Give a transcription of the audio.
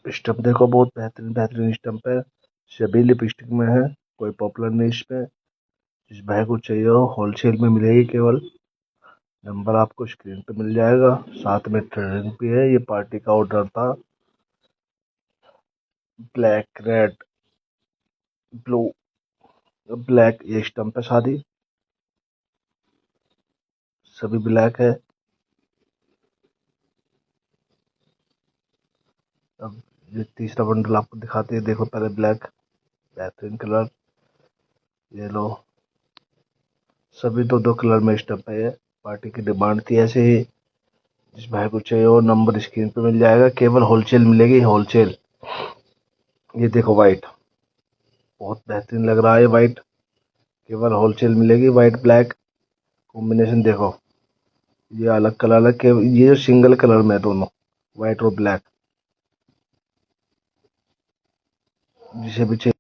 Stump देखो, बहुत बेहतरीन बेहतरीन स्टम्प है। सभी लिपस्टिक में है, कोई पॉपुलर नहीं इसमें। जिस भाई को चाहिए हो होलसेल में मिलेगी केवल। नंबर आपको स्क्रीन पे मिल जाएगा, साथ में ट्रेडिंग भी है। ये पार्टी का ऑर्डर था। ब्लैक, रेड, ब्लू, ब्लैक ये स्टम्प है सारी, सभी ब्लैक है। अब ये तीसरा बंडल आपको दिखाते हैं, देखो पहले ब्लैक, बेहतरीन कलर, ये लो। सभी दो दो कलर में स्टम्प है। ये पार्टी की डिमांड थी ऐसे ही। जिस भाई को चाहिए हो नंबर स्क्रीन पे मिल जाएगा, केवल होलसेल मिलेगी, होलसेल। ये देखो वाइट, बहुत बेहतरीन लग रहा है वाइट, केवल होलसेल मिलेगी। वाइट ब्लैक कॉम्बिनेशन देखो, ये अलग कलर है के, ये सिंगल कलर में है दोनों, वाइट और ब्लैक। जिसे भी चाहिए